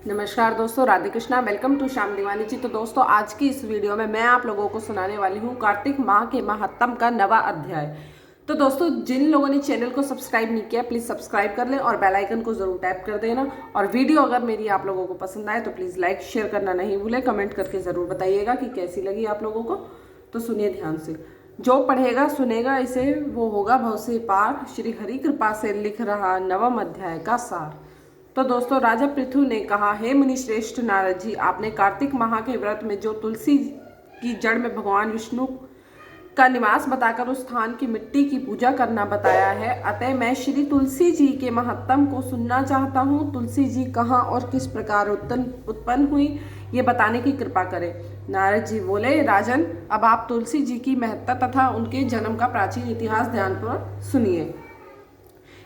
नमस्कार दोस्तों, Radhe Krishna. Welcome to Shyam दीवानी जी। तो दोस्तों, आज की इस वीडियो में मैं आप लोगों को सुनाने वाली हूँ कार्तिक माह के महात्म का नवा अध्याय। तो दोस्तों, जिन लोगों ने चैनल को सब्सक्राइब नहीं किया, प्लीज़ सब्सक्राइब कर लें और बेल आइकन को जरूर टैप कर देना। और वीडियो अगर मेरी आप लोगों को पसंद आए तो प्लीज़ लाइक शेयर करना नहीं भूलें। कमेंट करके ज़रूर बताइएगा कि कैसी लगी आप लोगों को। तो सुनिए ध्यान से। जो पढ़ेगा सुनेगा इसे वो होगा भव से पार। श्री हरि कृपा से लिख रहा नवम अध्याय का सार। तो दोस्तों, राजा पृथु ने कहा, हे मुनि श्रेष्ठ नारद जी, आपने कार्तिक माह के व्रत में जो तुलसी की जड़ में भगवान विष्णु का निवास बताकर उस स्थान की मिट्टी की पूजा करना बताया है। अतः मैं श्री तुलसी जी के महत्तम को सुनना चाहता हूँ। तुलसी जी कहाँ और किस प्रकार उत्पन्न हुई, ये बताने की कृपा करें। नारद जी बोले, राजन, अब आप तुलसी जी की महत्ता तथा उनके जन्म का प्राचीन इतिहास ध्यानपूर्वक सुनिए।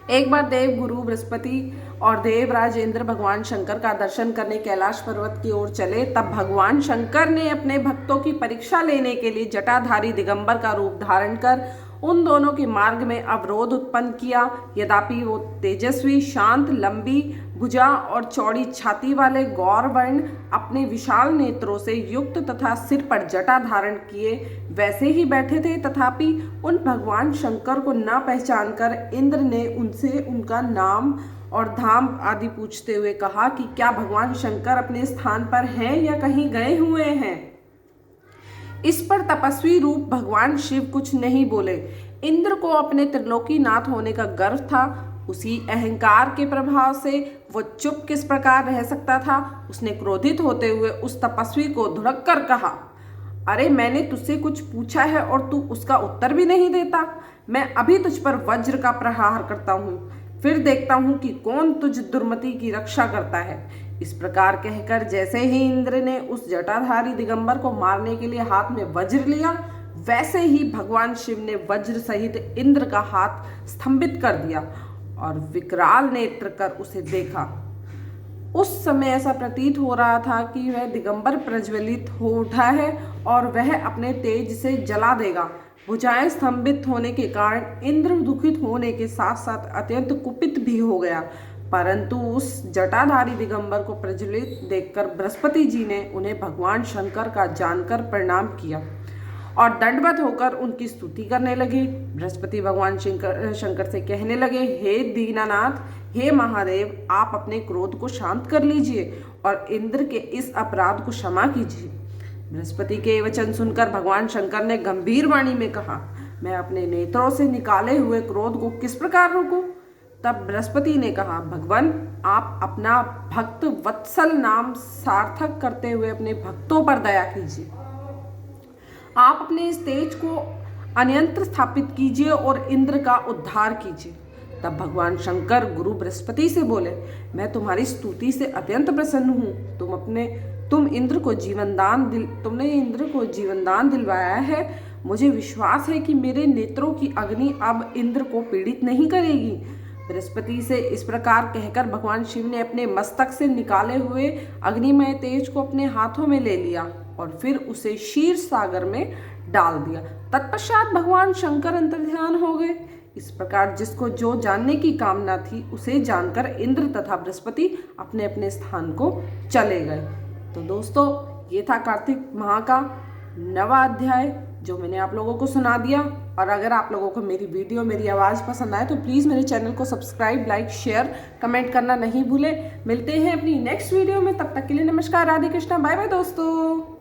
एक बार देव गुरु बृहस्पति और देवराज इंद्र भगवान शंकर का दर्शन करने कैलाश पर्वत की ओर चले। तब भगवान शंकर ने अपने भक्तों की परीक्षा लेने के लिए जटाधारी दिगंबर का रूप धारण कर उन दोनों के मार्ग में अवरोध उत्पन्न किया। यद्यपि वो तेजस्वी, शांत, लंबी भुजा और चौड़ी छाती वाले गौर वर्ण अपने विशाल नेत्रों से युक्त तथा सिर पर जटा धारण किए वैसे ही बैठे थे, तथापि उन भगवान शंकर को न पहचान कर इंद्र ने उनसे उनका नाम और धाम आदि पूछते हुए कहा कि क्या भगवान शंकर अपने स्थान पर हैं या कहीं गए हुए हैं। इस पर तपस्वी रूप भगवान शिव कुछ नहीं बोले। इंद्र को अपने त्रिलोकीनाथ होने का गर्व था। उसी अहंकार के प्रभाव से वो चुप किस प्रकार रह सकता था। उसने क्रोधित होते हुए उस तपस्वी को धुड़क कर कहा, अरे, मैंने तुझसे कुछ पूछा है और तू उसका उत्तर भी नहीं देता। मैं अभी तुझ पर वज्र का प्रहार करता हूँ, फिर देखता हूँ कि कौन तुझ दुर्मति की रक्षा करता है। इस प्रकार कहकर जैसे ही इंद्र ने उस जटाधारी दिगंबर को मारने के लिए हाथ में वज्र लिया, वैसे ही भगवान शिव ने वज्र सहित इंद्र का हाथ स्तंभित कर दिया और विकराल नेत्र कर उसे देखा। उस समय ऐसा प्रतीत हो रहा था कि वह दिगंबर प्रज्वलित हो उठा है और वह अपने तेज से जला देगा। भुजाएं स्तंभित होने के कारण इंद्र दुखित होने के साथ साथ अत्यंत कुपित भी हो गया। परंतु उस जटाधारी दिगंबर को प्रज्वलित देखकर बृहस्पति जी ने उन्हें भगवान शंकर का जानकर प्रणाम किया और दंडवत होकर उनकी स्तुति करने लगे। बृहस्पति भगवान शंकर से कहने लगे, हे दीनानाथ, हे महादेव, आप अपने क्रोध को शांत कर लीजिए और इंद्र के इस अपराध को क्षमा कीजिए। बृहस्पति के वचन सुनकर भगवान शंकर ने गंभीर वाणी में कहा, मैं अपने नेत्रों से निकाले हुए क्रोध को किस प्रकार रोकूं। तब बृहस्पति ने कहा, भगवान, आप अपना भक्त वत्सल नाम सार्थक करते हुए अपने भक्तों पर दया कीजिए। आप अपने इस तेज को अन्यंत्र स्थापित कीजिए और इंद्र का उद्धार कीजिए। तब भगवान शंकर गुरु बृहस्पति से बोले, मैं तुम्हारी स्तुति से अत्यंत प्रसन्न हूँ। तुमने इंद्र को जीवन दान दिलवाया है। मुझे विश्वास है कि मेरे नेत्रों की अग्नि अब इंद्र को पीड़ित नहीं करेगी। बृहस्पति से इस प्रकार कहकर भगवान शिव ने अपने मस्तक से निकाले हुए अग्निमय तेज को अपने हाथों में ले लिया और फिर उसे क्षीर सागर में डाल दिया। तत्पश्चात भगवान शंकर अंतर्ध्यान हो गए। इस प्रकार जिसको जो जानने की कामना थी उसे जानकर इंद्र तथा बृहस्पति अपने अपने स्थान को चले गए। तो दोस्तों, ये था कार्तिक माह का नवा अध्याय जो मैंने आप लोगों को सुना दिया। और अगर आप लोगों को मेरी वीडियो, मेरी आवाज़ पसंद आए तो प्लीज़ मेरे चैनल को सब्सक्राइब, लाइक, शेयर, कमेंट करना नहीं भूलें। मिलते हैं अपनी नेक्स्ट वीडियो में, तब तक के लिए नमस्कार, राधे कृष्णा, बाय बाय दोस्तों।